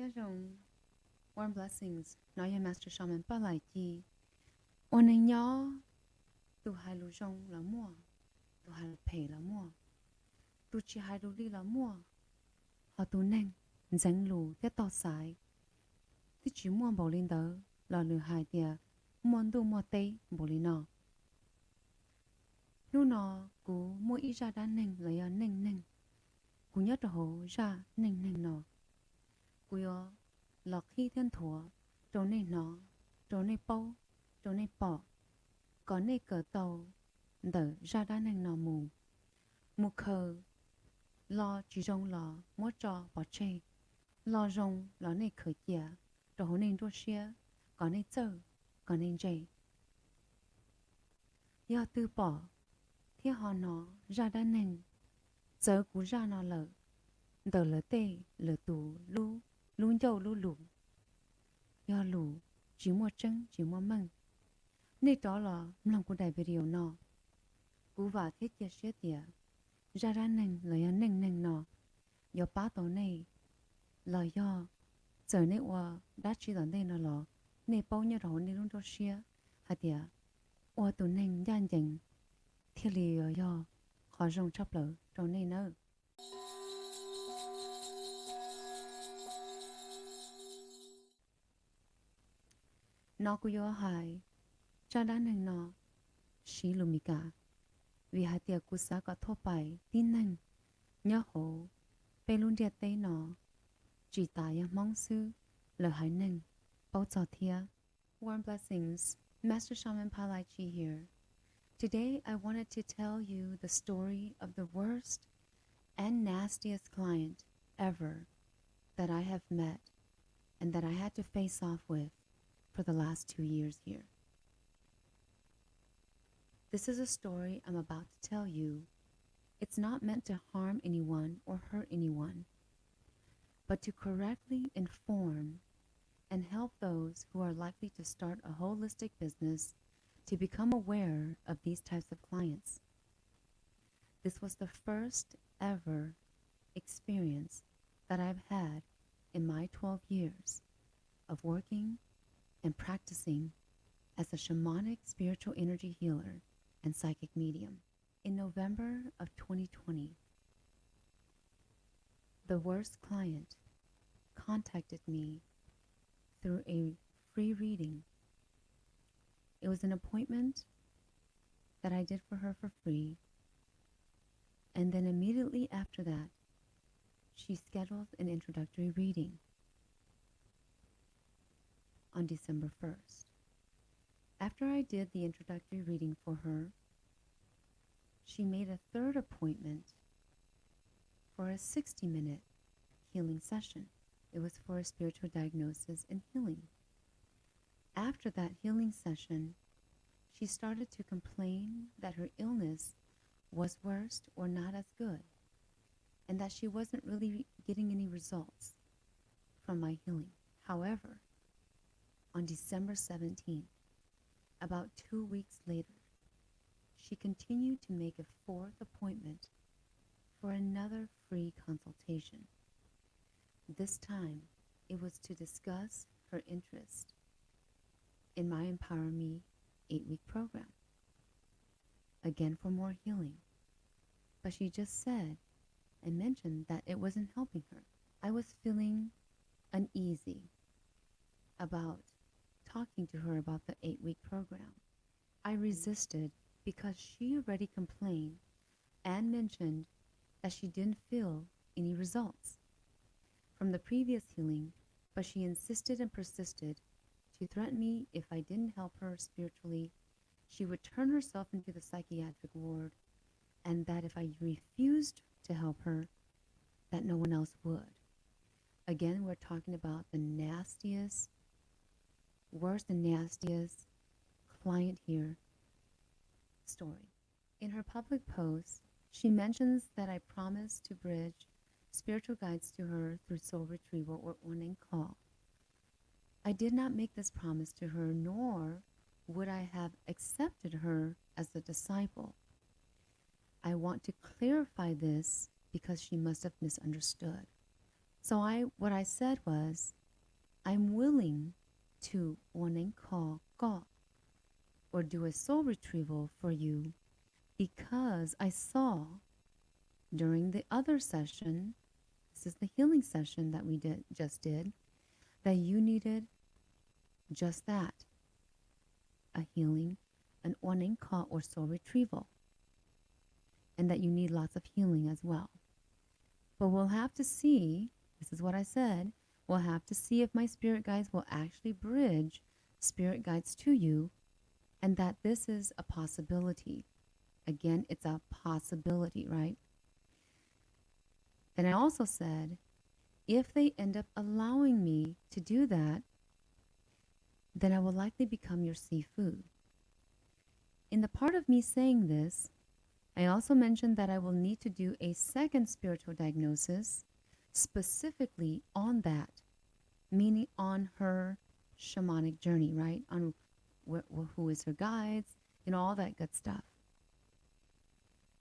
Kia rong, warm blessings, nói your Mastershamanpalichee. Ôn anh nhỏ, tu hai lu rong là mua, tu hai lu pay là mua, tu chỉ hai lu li là mua. Họ tu neng, dành lu tiết tỏ sai. Tu chỉ mua bảo linh đỡ, là lu hai tia, mua tu mua tây bảo linh nọ. Lúc nọ, cú mua ít ra đá neng là ya neng neng. Cú nhớ hồ ra neng neng nọ. Cú yo lọt khi thiên thua, trâu này nó, trâu này bao, trâu này bỏ. Có này cỡ tàu, đỡ ra đá neng nọ mù. Mù khờ, lo chỉ rong lo, mua trò bỏ chê. Lo rong lo này khởi chìa, trâu hồ nên đua xia, có này chơ, có này dây. Do tư bỏ, thiết họ nó ra đá neng, chớ cú ra nó lỡ. Đỡ lỡ tê, lỡ tù, lu, lu dâu lu lù. Do lù, chỉ mua trứng, chỉ mua măng. Nên đó là lòng của đại video nó. Cú vào thiết chia sẻ tìa. Ra ra neng là do neng neng nó. Do bá tổ này là do giờ này qua đã chỉ là đây nó là này bao nhiêu rồi nên luôn cho xia. Hả tìa. Qua tổ neng gian dành. Thiết lì do khó rong chấp lỡ trong này nữa. Nó cũng có hại, cha đã neng nó, xí lùm cả. Vì hạt tiệc của xã có thô bài, tin neng, nhớ hồ, bê luôn điệt tế nó, chỉ tài mong sư, lỡ hại neng, bao cho thia. Warm blessings, Mastershamanpalichee here. Today I wanted to tell you the story of the worst and nastiest client ever that I have met and that I had to face off with for the last 2 years here. This is a story I'm about to tell you. It's not meant to harm anyone or hurt anyone, but to correctly inform and help those who are likely to start a holistic business to become aware of these types of clients. This was the first ever experience that I've had in my 12 years of working and practicing as a shamanic spiritual energy healer and psychic medium. In November of 2020, the worst client contacted me through a free reading. It was an appointment that I did for her for free, and then immediately after that, she scheduled an introductory reading on December 1st. After I did the introductory reading for her, she made a third appointment for a 60-minute healing session. It was for a spiritual diagnosis and healing. After that healing session, she started to complain that her illness was worse or not as good, and that she wasn't really getting any results from my healing. However, on December 17th, about 2 weeks later, she continued to make a fourth appointment for another free consultation. This time, it was to discuss her interest in my Empower Me 8-week program. Again, for more healing. But she just said and mentioned that it wasn't helping her. I was feeling uneasy about talking to her about the 8-week program. I resisted because she already complained and mentioned that she didn't feel any results from the previous healing, but she insisted and persisted to threaten me if I didn't help her spiritually, she would turn herself into the psychiatric ward, and that if I refused to help her, that no one else would. Again, we're talking about the nastiest, worst and nastiest client here story. In her public post, she mentions that I promised to bridge spiritual guides to her through soul retrieval or on call. I did not make this promise to her, nor would I have accepted her as a disciple. I want to clarify this because she must have misunderstood. So what I said was, I'm willing to call God or do a soul retrieval for you because I saw during the other session, this is the healing session that we just did, that you needed just that, a healing, an call or soul retrieval, and that you need lots of healing as well. But we'll have to see, this is what I said, we'll have to see if my spirit guides will actually bridge spirit guides to you, and that this is a possibility. Again, it's a possibility, right? Then I also said, if they end up allowing me to do that, then I will likely become your seafood. In the part of me saying this, I also mentioned that I will need to do a second spiritual diagnosis specifically on that, meaning on her shamanic journey, right? On who is her guides, all that good stuff.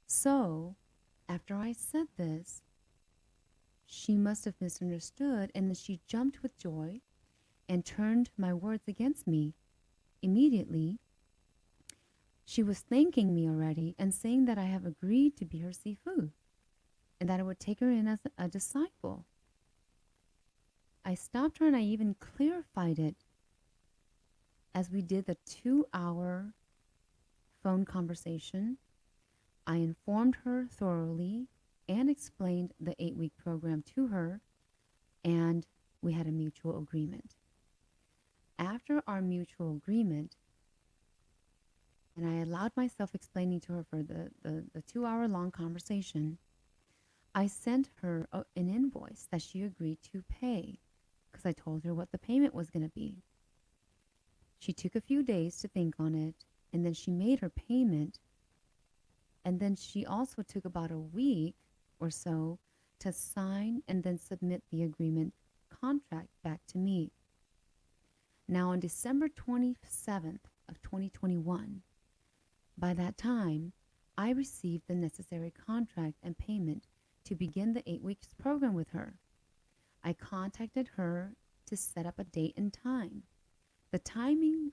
So after I said this, she must have misunderstood, and then she jumped with joy and turned my words against me immediately. She was thanking me already and saying that I have agreed to be her seafood and that I would take her in as a disciple. I stopped her and I even clarified it as we did the 2-hour phone conversation. I informed her thoroughly and explained the 8-week program to her, and we had a mutual agreement. After our mutual agreement, and I allowed myself explaining to her for the 2-hour-long conversation, I sent her an invoice that she agreed to pay because I told her what the payment was going to be. She took a few days to think on it, and then she made her payment. And then she also took about a week or so to sign and then submit the agreement contract back to me. Now on December 27th of 2021, by that time, I received the necessary contract and payment to begin the 8 weeks program with her. I contacted her to set up a date and time. The timing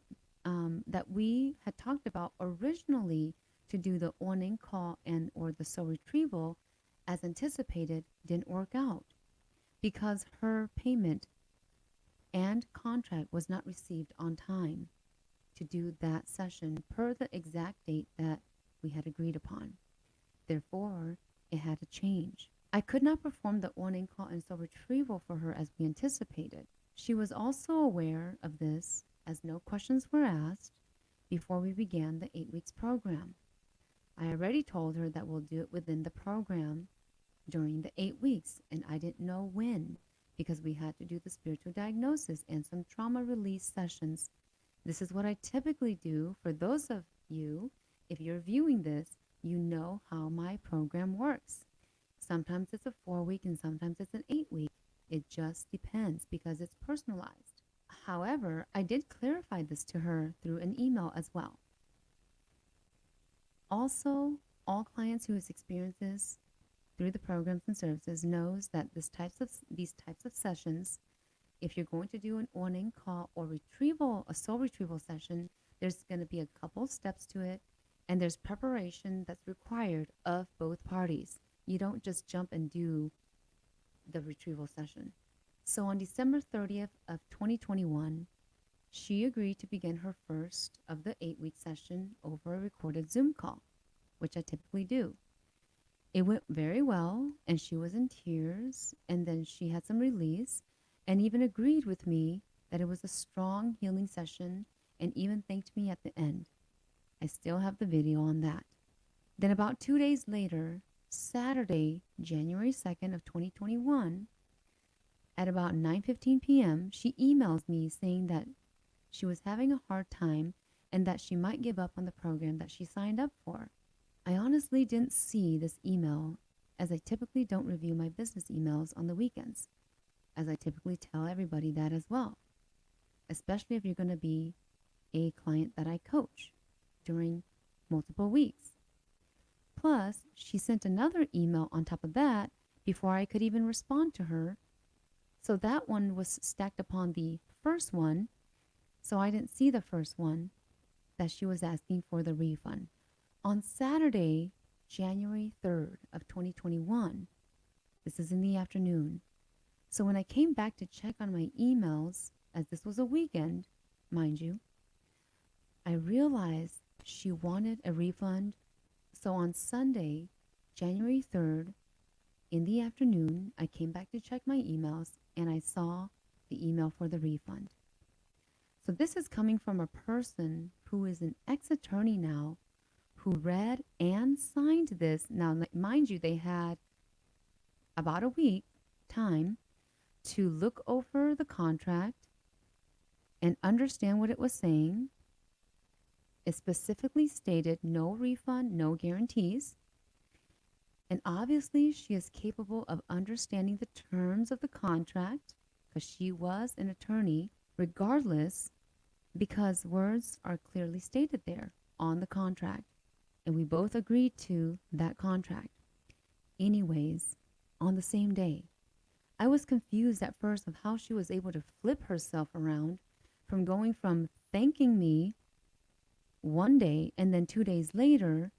that we had talked about originally to do the call and or the soul retrieval as anticipated didn't work out because her payment and contract was not received on time to do that session per the exact date that we had agreed upon. Therefore, it had to change. I could not perform the call and soul retrieval for her as we anticipated. She was also aware of this as no questions were asked before we began the 8 weeks program. I already told her that we'll do it within the program during the 8 weeks, and I didn't know when because we had to do the spiritual diagnosis and some trauma release sessions. This is what I typically do. For those of you, if you're viewing this, you know how my program works. Sometimes it's a 4-week and sometimes it's an 8-week. It just depends because it's personalized. However, I did clarify this to her through an email as well. Also, all clients who has experienced this through the programs and services knows that these types of sessions, if you're going to do an call or a soul retrieval session, there's going to be a couple steps to it, and there's preparation that's required of both parties. You don't just jump and do the retrieval session. So on December 30th of 2021, she agreed to begin her first of the 8-week session over a recorded Zoom call, which I typically do. It went very well, and she was in tears, and then she had some release, and even agreed with me that it was a strong healing session, and even thanked me at the end. I still have the video on that. Then about 2 days later, Saturday, January 2nd of 2021, at about 9:15 p.m., she emails me saying that she was having a hard time and that she might give up on the program that she signed up for. I honestly didn't see this email, as I typically don't review my business emails on the weekends, as I typically tell everybody that as well, especially if you're going to be a client that I coach during multiple weeks. Plus, she sent another email on top of that before I could even respond to her, So that one was stacked upon the first one. So I didn't see the first one that she was asking for the refund. On Saturday, January 3rd of 2021, this is in the afternoon. So when I came back to check on my emails, as this was a weekend, mind you, I realized she wanted a refund. So on Sunday, January 3rd, in the afternoon, I came back to check my emails and I saw the email for the refund. So this is coming from a person who is an ex-attorney now, who read and signed this. Now, mind you, they had about a week time to look over the contract and understand what it was saying. It specifically stated no refund, no guarantees. And obviously, she is capable of understanding the terms of the contract because she was an attorney, regardless, because words are clearly stated there on the contract. And we both agreed to that contract. Anyways, on the same day, I was confused at first of how she was able to flip herself around from going from thanking me one day and then 2 days later,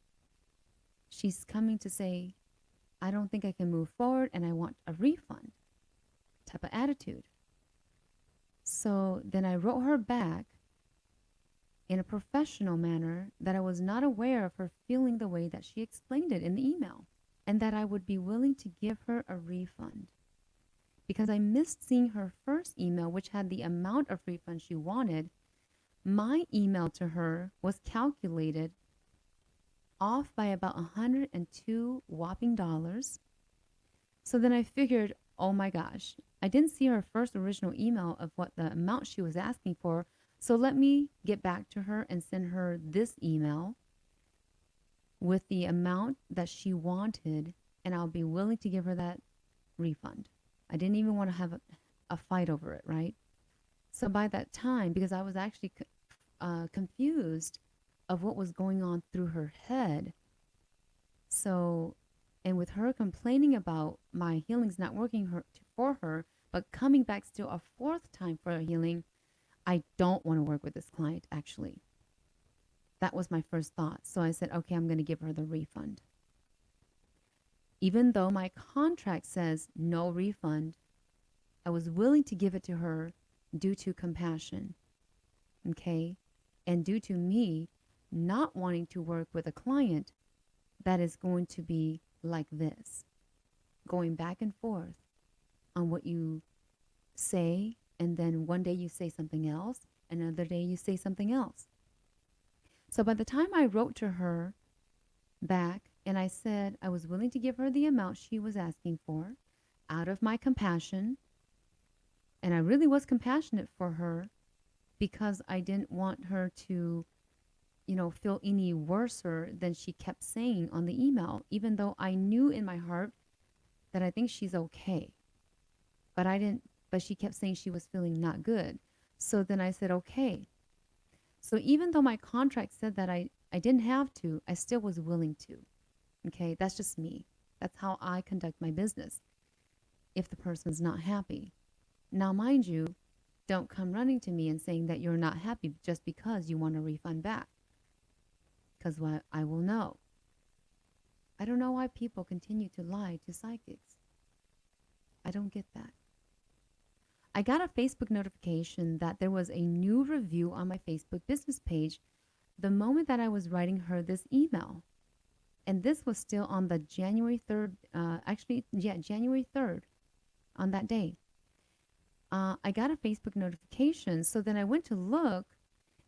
she's coming to say, I don't think I can move forward and I want a refund type of attitude. So then I wrote her back in a professional manner that I was not aware of her feeling the way that she explained it in the email, and that I would be willing to give her a refund. Because I missed seeing her first email, which had the amount of refund she wanted. My email to her was calculated off by about 102 whopping dollars. So then I figured, oh my gosh, I didn't see her first original email of what the amount she was asking for. So let me get back to her and send her this email with the amount that she wanted, and I'll be willing to give her that refund. I didn't even want to have a fight over it, right? So by that time, because I was actually confused of what was going on through her head. So, and with her complaining about my healings not working for her, but coming back still a fourth time for a healing, I don't want to work with this client, actually. That was my first thought. So I said, okay, I'm going to give her the refund. Even though my contract says no refund, I was willing to give it to her due to compassion, okay? And due to me not wanting to work with a client that is going to be like this, going back and forth on what you say, and then one day you say something else, another day you say something else. So by the time I wrote to her back and I said I was willing to give her the amount she was asking for out of my compassion, and I really was compassionate for her because I didn't want her to, feel any worser than she kept saying on the email, even though I knew in my heart that I think she's okay. But she kept saying she was feeling not good. So then I said, okay. So even though my contract said that I didn't have to, I still was willing to. Okay, that's just me. That's how I conduct my business if the person's not happy. Now, mind you, don't come running to me and saying that you're not happy just because you want a refund back. Because I will know. I don't know why people continue to lie to psychics. I don't get that. I got a Facebook notification that there was a new review on my Facebook business page the moment that I was writing her this email. And this was still on the January 3rd, January 3rd, on that day. I got a Facebook notification, so then I went to look,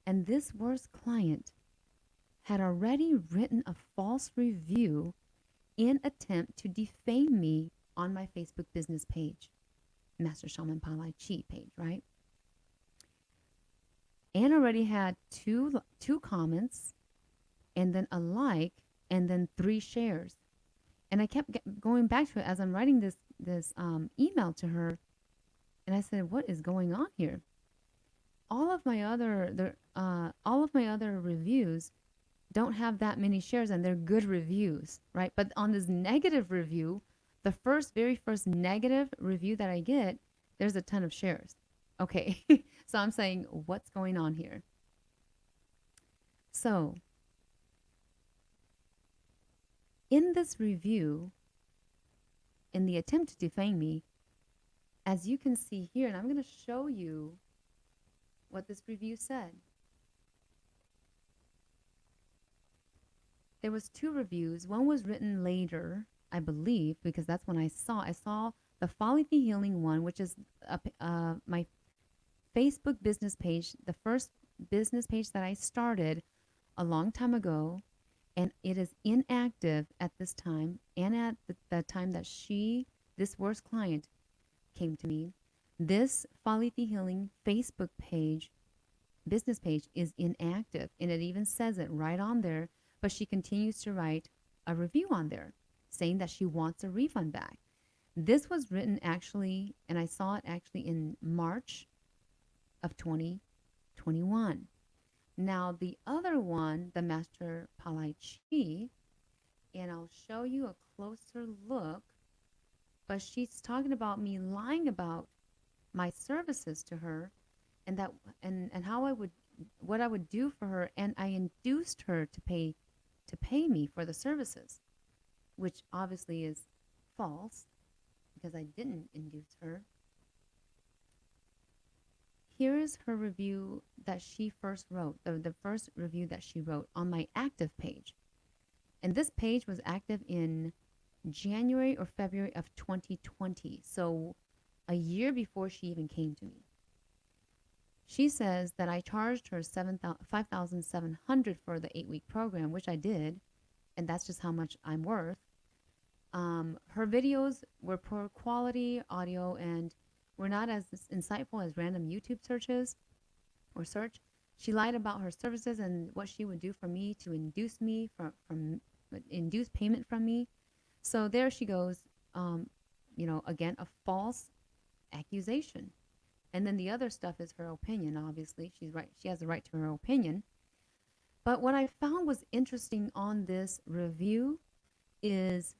and this worst client had already written a false review in attempt to defame me on my Facebook business page, Mastershamanpalichee page, right? And already had two comments, and then a like, and then 3 shares. And I kept going back to it as I'm writing this email to her, and I said, "What is going on here?" All of my other reviews don't have that many shares, and they're good reviews, right? But on this negative review, the very first negative review that I get, There's a ton of shares. Okay. So I'm saying, what's going on here? So in this review, in the attempt to defame me, as you can see here, and I'm going to show you what this review said. There was 2 reviews. One was written later, I believe, because that's when I saw the Folly the Healing one, which is my Facebook business page, the first business page that I started a long time ago, and it is inactive at this time, and at the time that this worst client, came to me. This Folly the Healing Facebook page, business page, is inactive, and it even says it right on there, but she continues to write a review on there saying that she wants a refund back. This was written actually, and I saw it actually in March of 2021. Now, the other one, the Mastershamanpalichee, and I'll show you a closer look, but she's talking about me lying about my services to her, and that and how what I would do for her, and I induced her to pay me for the services, which obviously is false because I didn't induce her. Here is her review that she first wrote, the first review that she wrote on my active page. And this page was active in January or February of 2020, so a year before she even came to me. She says that I charged her $5,700 for the 8-week program, which I did, and that's just how much I'm worth. Her videos were poor quality audio and were not as insightful as random YouTube searches or search. She lied about her services and what she would do for me to induce payment from me. So there she goes, again, a false accusation. And then the other stuff is her opinion, obviously. She's right. She has a right to her opinion. But what I found was interesting on this review is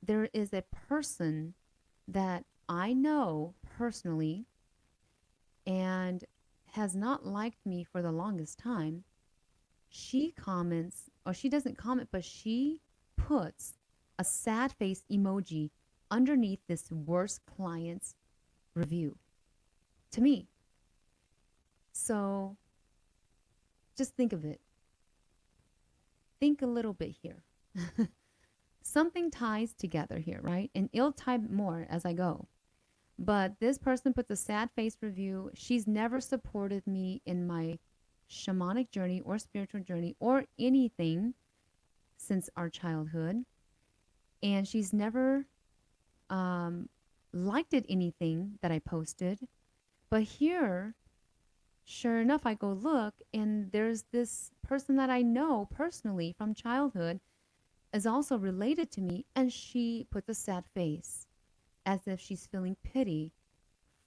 there is a person that I know personally and has not liked me for the longest time. She comments, or she doesn't comment, but she puts a sad face emoji underneath this worst client's review to me. So just think of it. Think a little bit here. Something ties together here, right? And it'll tie more as I go. But this person puts a sad face review. She's never supported me in my shamanic journey or spiritual journey or anything since our childhood. And she's never liked it anything that I posted. But here, sure enough, I go look, and there's this person that I know personally from childhood is also related to me, and she puts a sad face as if she's feeling pity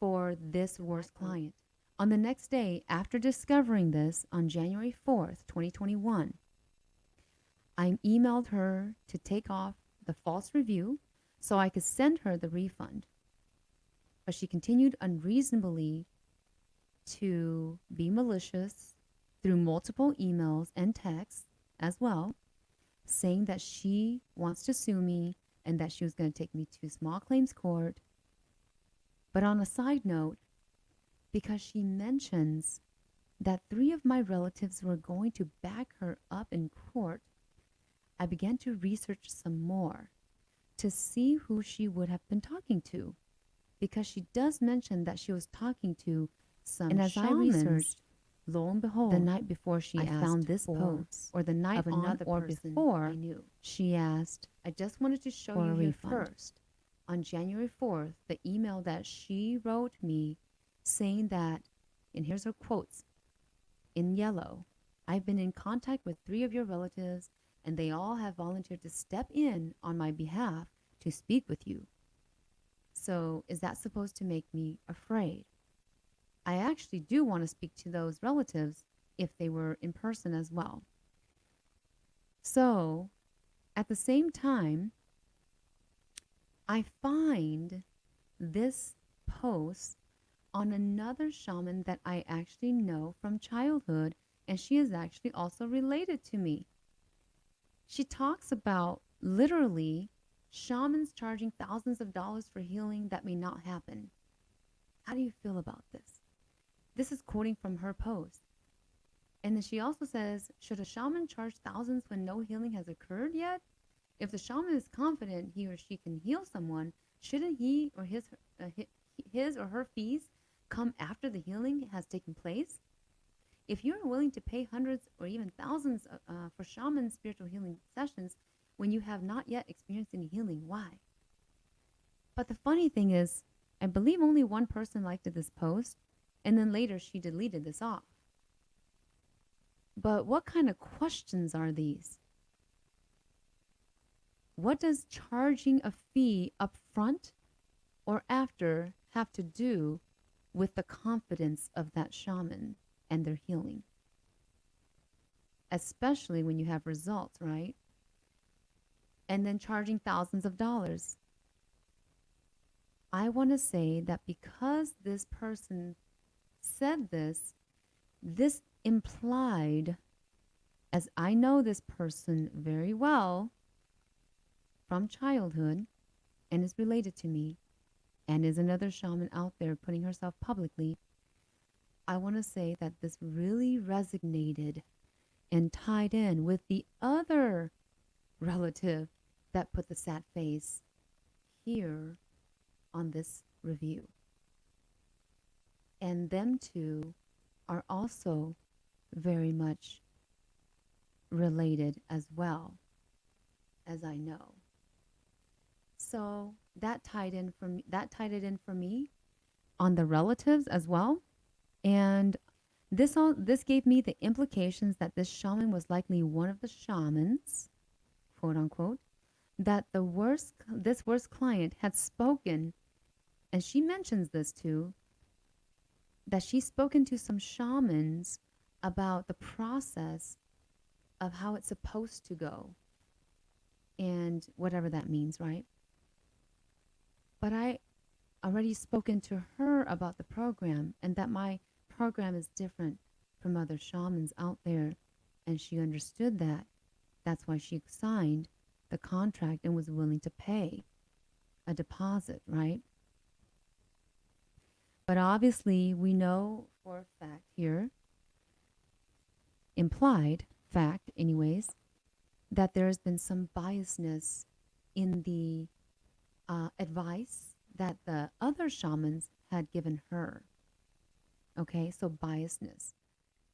for this worst client. On the next day, after discovering this on January 4th, 2021, I emailed her to take off the false review so I could send her the refund. But she continued unreasonably to be malicious through multiple emails and texts as well, saying that she wants to sue me and that she was going to take me to small claims court. But on a side note, because she mentions that 3 of my relatives were going to back her up in court, I began to research some more to see who she would have been talking to, because she does mention that she was talking to some and as shamans. I researched, lo and behold, the night before I found this post, or the night of another on or before, I knew. She asked, I just wanted to show you here first. On January 4th, the email that she wrote me saying that, and here's her quotes, in yellow, I've been in contact with 3 of your relatives, and they all have volunteered to step in on my behalf to speak with you. So is that supposed to make me afraid? I actually do want to speak to those relatives if they were in person as well. So at the same time, I find this post on another shaman that I actually know from childhood, and she is actually also related to me. She talks about literally shamans charging thousands of dollars for healing that may not happen. How do you feel about this? This is quoting from her post. And then she also says, should a shaman charge thousands when no healing has occurred yet? If the shaman is confident he or she can heal someone, shouldn't he or his or her fees come after the healing has taken place? If you are willing to pay hundreds or even thousands for shaman spiritual healing sessions when you have not yet experienced any healing, why? But the funny thing is, I believe only one person liked this post, and then later she deleted this off. But what kind of questions are these? What does charging a fee up front or after have to do with the confidence of that shaman and their healing? Especially when you have results, right? And then charging thousands of dollars. I want to say that because this person said this, this implied, as I know this person very well from childhood and is related to me and is another shaman out there putting herself publicly, I want to say that this really resonated and tied in with the other relative that put the sad face here on this review. And them two are also very much related as well, as I know. So that tied it in for me on the relatives as well. And this gave me the implications that this shaman was likely one of the shamans, quote unquote, that this worst client had spoken, and she mentions this too, that she's spoken to some shamans about the process of how it's supposed to go and whatever that means, right? But I already spoken to her about the program and that my program is different from other shamans out there, and she understood that. That's why she signed the contract and was willing to pay a deposit, right? But obviously, we know for a fact here, implied fact anyways, that there has been some biasness in the advice that the other shamans had given her. Okay, so biasness.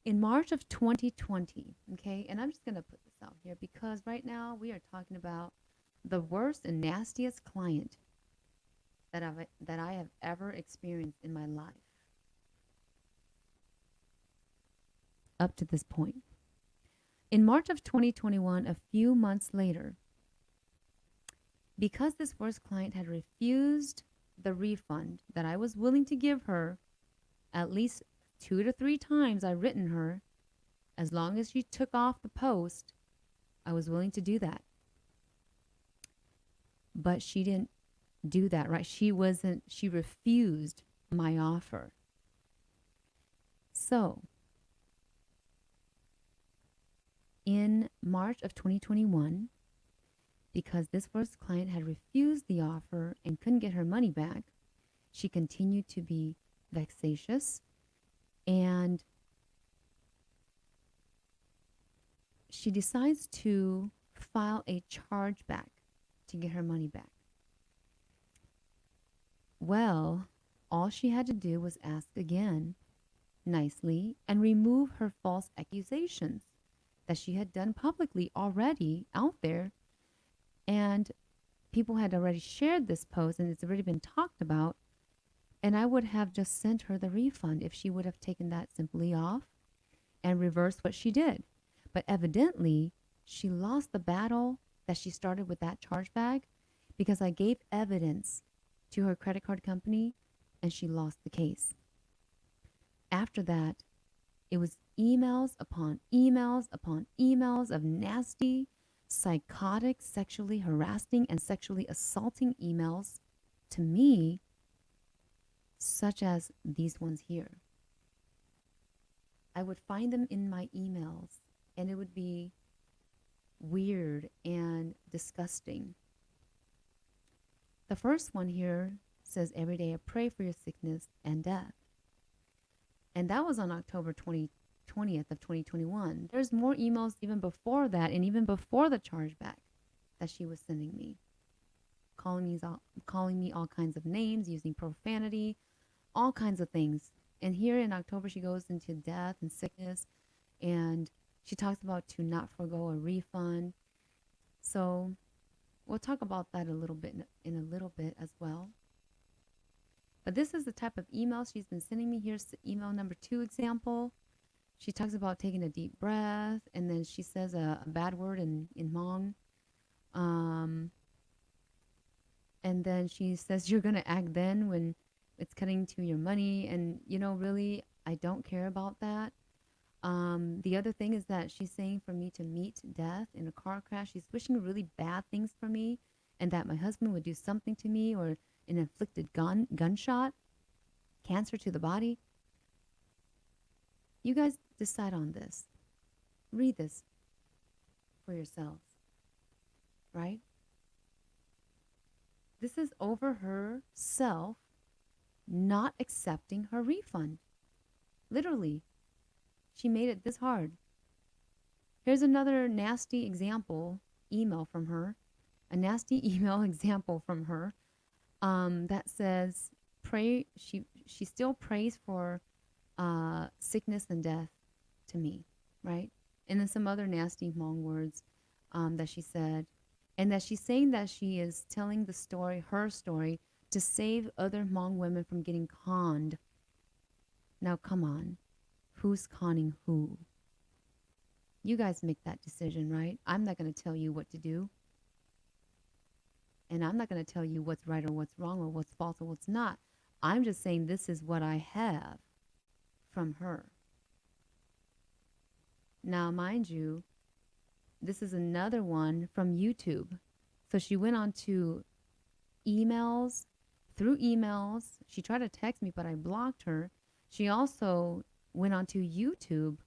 In March of 2020, okay, and I'm just going to put this out here because right now we are talking about the worst and nastiest client that I have ever experienced in my life up to this point. In March of 2021, a few months later, because this worst client had refused the refund that I was willing to give her at least 2 to 3 times I've written her, as long as she took off the post, I was willing to do that. But she didn't do that, right? She refused my offer. So, in March of 2021, because this first client had refused the offer and couldn't get her money back, she continued to be vexatious, and she decides to file a chargeback to get her money back. Well, all she had to do was ask again, nicely, and remove her false accusations that she had done publicly already out there. And people had already shared this post and it's already been talked about. And I would have just sent her the refund if she would have taken that simply off and reversed what she did. But evidently, she lost the battle that she started with that chargeback because I gave evidence to her credit card company and she lost the case. After that, it was emails upon emails upon emails of nasty, psychotic, sexually harassing, and sexually assaulting emails to me, such as these ones here. I would find them in my emails, and it would be weird and disgusting. The first one here says, every day I pray for your sickness and death. And that was on October 20th of 2021. There's more emails even before that, and even before the chargeback that she was sending me. Calling me all kinds of names, using profanity, all kinds of things. And here in October, she goes into death and sickness, and she talks about to not forego a refund. So we'll talk about that a little bit in a little bit as well. But this is the type of email she's been sending me. Here's email number 2 example. She talks about taking a deep breath, and then she says a bad word in hmog. And then she says, you're going to act then when it's cutting to your money. And, you know, really, I don't care about that. The other thing is that she's saying for me to meet death in a car crash. She's wishing really bad things for me, and that my husband would do something to me, or an inflicted gunshot, cancer to the body. You guys decide on this. Read this for yourselves, right? This is over herself not accepting her refund. Literally, she made it this hard. Here's another nasty example email from her. A nasty email example from her that says, pray. She still prays for sickness and death to me, right? And then some other nasty long words that she said, and that she's saying that she is telling the story, her story, to save other Hmong women from getting conned. Now, come on. Who's conning who? You guys make that decision, right? I'm not going to tell you what to do. And I'm not going to tell you what's right or what's wrong or what's false or what's not. I'm just saying this is what I have from her. Now, mind you, this is another one from YouTube. So she went on to emails. Through emails, she tried to text me, but I blocked her. She also went on to YouTube.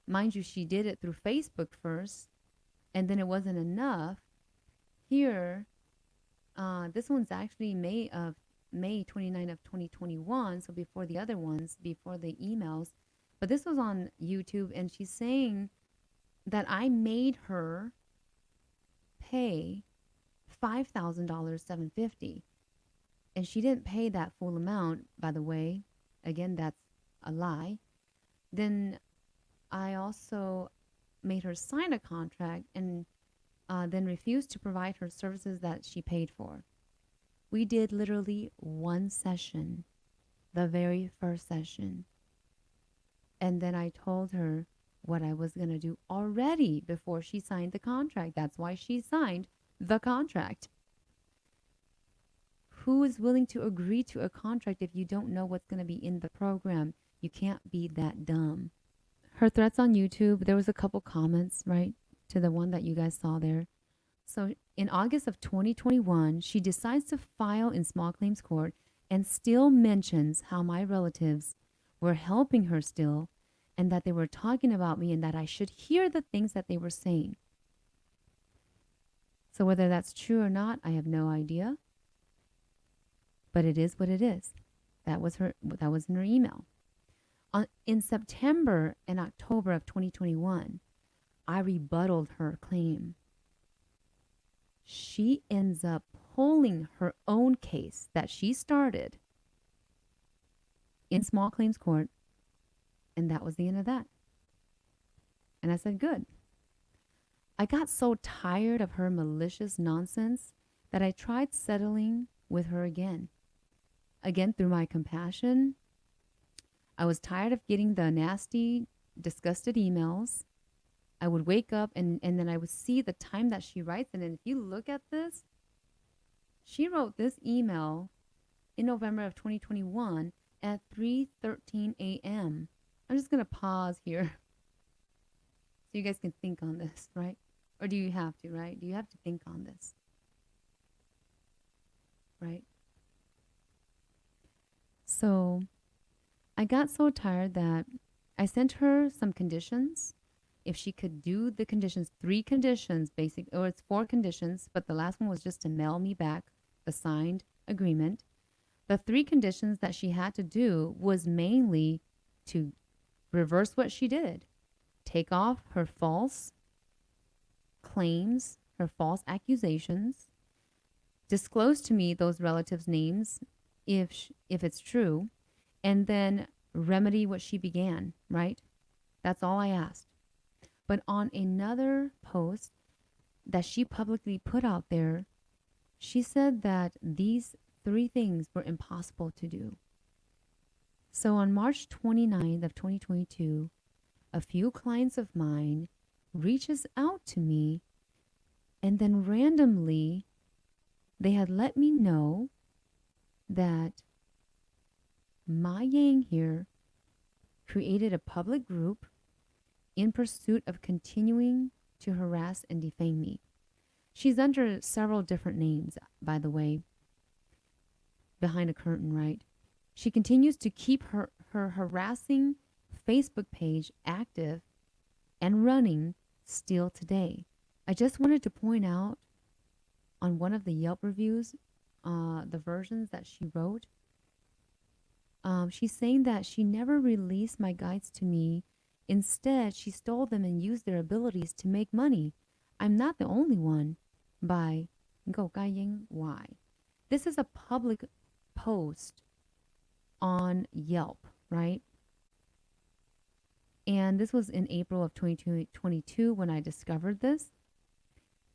Mind you, she did it through Facebook first, and then it wasn't enough. Here, this one's actually May 29 of 2021, so before the other ones, before the emails. But this was on YouTube, and she's saying that I made her pay $5,000, $750. And she didn't pay that full amount, by the way. Again, that's a lie. Then I also made her sign a contract and then refused to provide her services that she paid for. We did literally one session, the very first session. And then I told her what I was going to do already before she signed the contract. That's why she signed the contract. Who is willing to agree to a contract if you don't know what's going to be in the program? You can't be that dumb. Her threats on YouTube, there was a couple comments, right, to the one that you guys saw there. So in August of 2021, she decides to file in small claims court and still mentions how my relatives were helping her still, and that they were talking about me and that I should hear the things that they were saying. So whether that's true or not, I have no idea. But it is what it is. That was in her email. In September and October of 2021, I rebutted her claim. She ends up pulling her own case that she started in small claims court, and that was the end of that. And I said, good. I got so tired of her malicious nonsense that I tried settling with her again. Again, through my compassion. I was tired of getting the nasty, disgusted emails. I would wake up and then I would see the time that she writes. And then if you look at this, she wrote this email in November of 2021 at 3:13 a.m. I'm just going to pause here so you guys can think on this, right? Or do you have to, right? Do you have to think on this? Right? So I got so tired that I sent her some conditions. If she could do the conditions, 3 conditions, or it's 4 conditions, but the last one was just to mail me back the signed agreement. The 3 conditions that she had to do was mainly to reverse what she did, take off her false claims, her false accusations, disclose to me those relatives' names if it's true, and then remedy what she began, right? That's all I asked. But on another post that she publicly put out there, she said that these 3 things were impossible to do. So on March 29th of 2022, a few clients of mine reaches out to me, and then randomly they had let me know that Ma Yang here created a public group in pursuit of continuing to harass and defame me. She's under several different names, by the way, behind a curtain, right? She continues to keep her harassing Facebook page active and running still today. I just wanted to point out on one of the Yelp reviews, the versions that she wrote, she's saying that she never released my guides to me. Instead, she stole them and used their abilities to make money. I'm not the only one. By Go Gai Ying Y. This is a public post on Yelp, right? And this was in April of 2022 when I discovered this.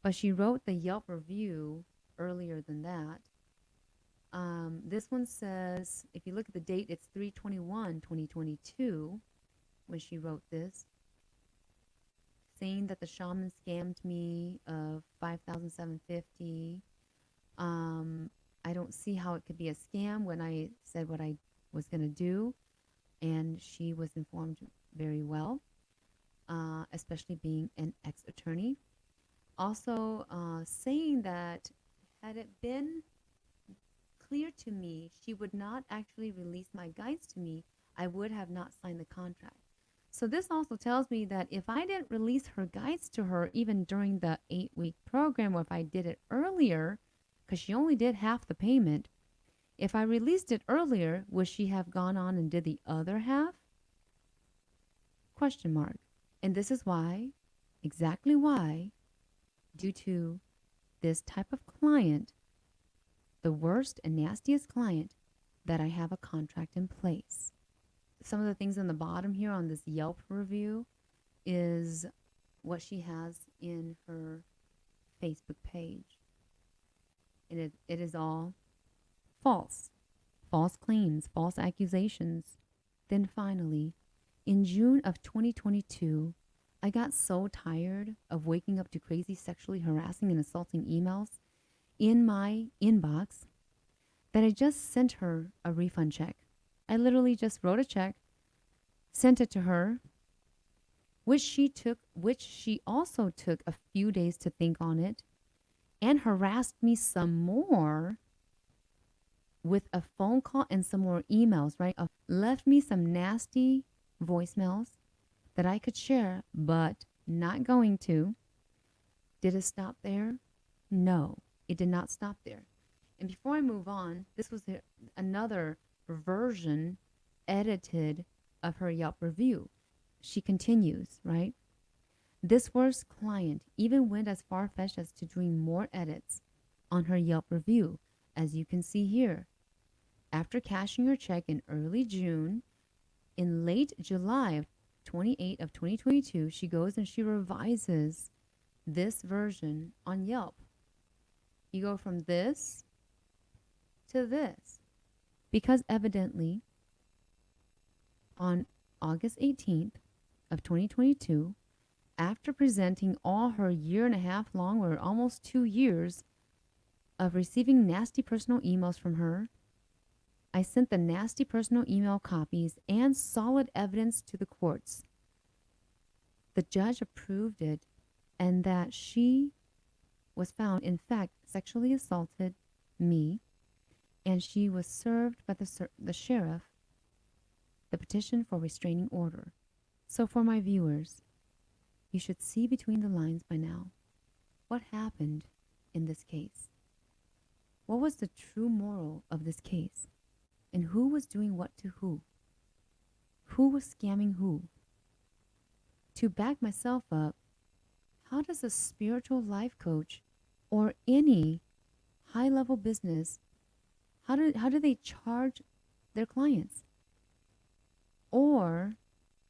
But she wrote the Yelp review earlier than that. This one says, if you look at the date, it's 3/21/2022 when she wrote this, saying that the shaman scammed me of $5,750. I don't see how it could be a scam when I said what I was going to do, and she was informed very well, especially being an ex-attorney. Also saying that had it been clear to me she would not actually release my guides to me, I would have not signed the contract. So this also tells me that if I didn't release her guides to her even during the 8-week program, or if I did it earlier, because she only did half the payment, if I released it earlier, would she have gone on and did the other half? Question mark. And this is why, exactly why, due to this type of client, the worst and nastiest client, that I have a contract in place. Some of the things on the bottom here on this Yelp review is what she has in her Facebook page. And it is all false. False claims, false accusations. Then finally, in June of 2022, I got so tired of waking up to crazy sexually harassing and assaulting emails in my inbox that I just sent her a refund check. I literally just wrote a check, sent it to her, which she also took a few days to think on it, and harassed me some more with a phone call and some more emails, right? Left me some nasty voicemails that I could share, but not going to. Did it stop there? No, it did not stop there. And before I move on, this was another version edited of her Yelp review. She continues, right? This worst client even went as far-fetched as to doing more edits on her Yelp review, as you can see here. After cashing her check in early June, in late July of 2022, she goes and she revises this version on Yelp. You go from this to this, because evidently on August 18th of 2022, after presenting all her 1.5 long or almost 2 years of receiving nasty personal emails from her, I sent the nasty personal email copies and solid evidence to the courts. The judge approved it, and that she was found, in fact, sexually assaulted me and she was served by the sheriff the petition for restraining order. So for my viewers, you should see between the lines by now. What happened in this case? What was the true moral of this case? And who was doing what to who? Who was scamming who? To back myself up, how does a spiritual life coach or any high-level business, how do they charge their clients? Or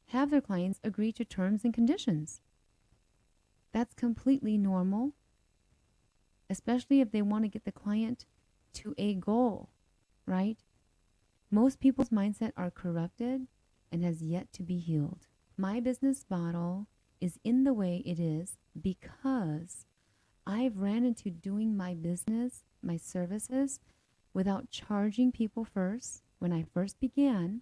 have their clients agree to terms and conditions? That's completely normal, especially if they want to get the client to a goal, right? Most people's mindset are corrupted and has yet to be healed. My business model is in the way it is because I've ran into doing my business, my services, without charging people first when I first began.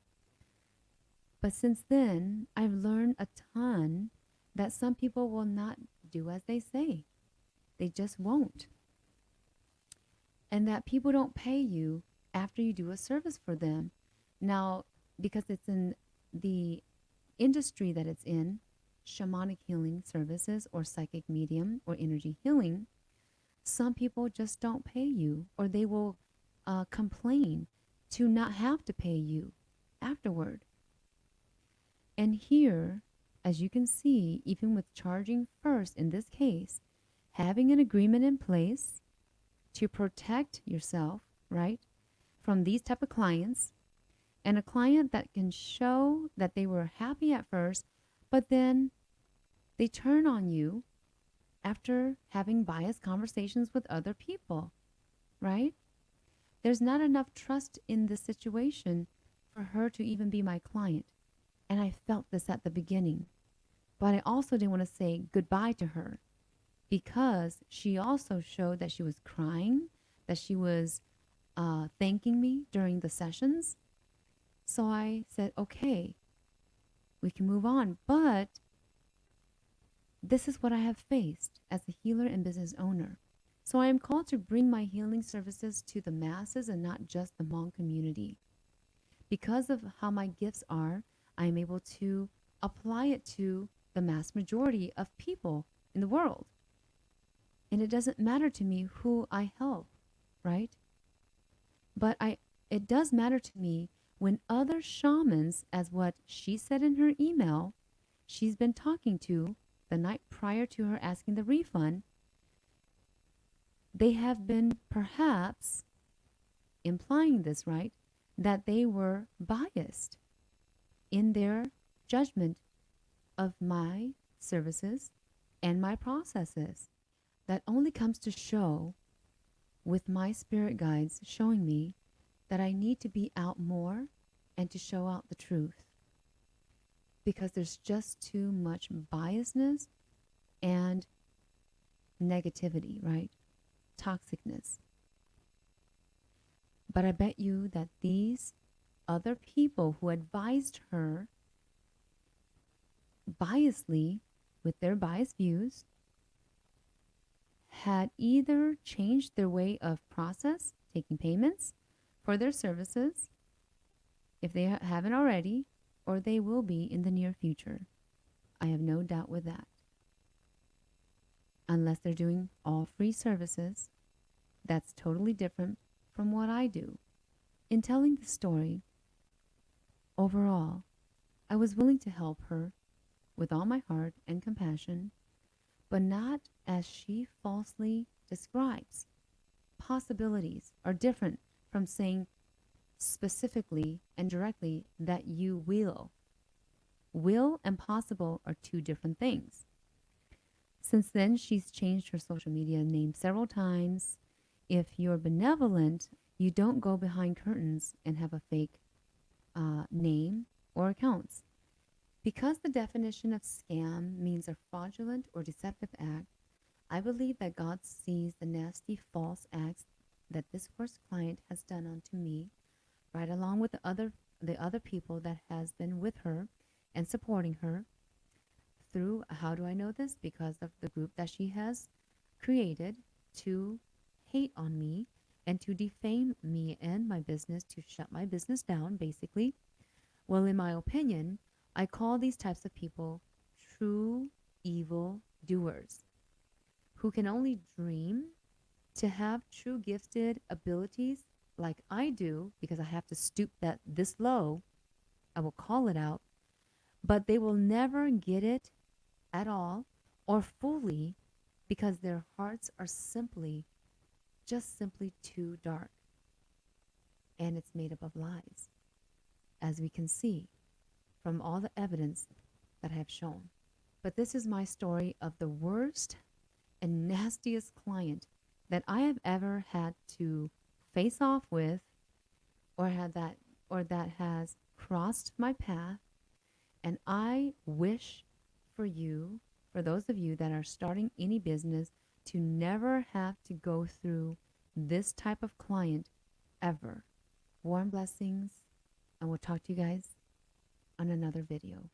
But since then, I've learned a ton that some people will not do as they say. They just won't. And that people don't pay you after you do a service for them. Now, because it's in the industry that it's in, shamanic healing services or psychic medium or energy healing, some people just don't pay you, or they will complain to not have to pay you afterward. And here, as you can see, even with charging first in this case, having an agreement in place to protect yourself, right, from these type of clients, and a client that can show that they were happy at first, but then they turn on you after having biased conversations with other people, right? There's not enough trust in this situation for her to even be my client. And I felt this at the beginning. But I also didn't want to say goodbye to her because she also showed that she was crying, that she was thanking me during the sessions. So I said, okay, we can move on. But this is what I have faced as a healer and business owner. So I am called to bring my healing services to the masses and not just the Hmong community. Because of how my gifts are, I am able to apply it to the mass majority of people in the world. And it doesn't matter to me who I help, right? But it does matter to me when other shamans, as what she said in her email, she's been talking to the night prior to her asking the refund, they have been perhaps implying this, right? That they were biased in their judgment of my services and my processes. That only comes to show with my spirit guides showing me that I need to be out more and to show out the truth. Because there's just too much biasness and negativity, right? Toxicness. But I bet you that these other people who advised her biasly with their biased views had either changed their way of process, taking payments for their services, if they haven't already, or they will be in the near future. I have no doubt with that. Unless they're doing all free services, that's totally different from what I do. In telling the story, overall, I was willing to help her with all my heart and compassion, but not as she falsely describes. Possibilities are different from saying specifically and directly that you will. Will and possible are two different things. Since then, she's changed her social media name several times. If you're benevolent, you don't go behind curtains and have a fake name or accounts. Because the definition of scam means a fraudulent or deceptive act, I believe that God sees the nasty false acts that this first client has done unto me, right along with the other people that has been with her and supporting her through, how do I know this? Because of the group that she has created to hate on me and to defame me and my business, to shut my business down, basically. Well, in my opinion, I call these types of people true evil doers who can only dream to have true gifted abilities like I do because I have to stoop that this low. I will call it out, but they will never get it at all or fully because their hearts are simply, just simply too dark. And it's made up of lies, as we can see from all the evidence that I have shown. But this is my story of the worst and nastiest client that I have ever had to face off with or had that or that has crossed my path. And I wish for you, for those of you that are starting any business, to never have to go through this type of client ever. Warm blessings, and we'll talk to you guys on another video.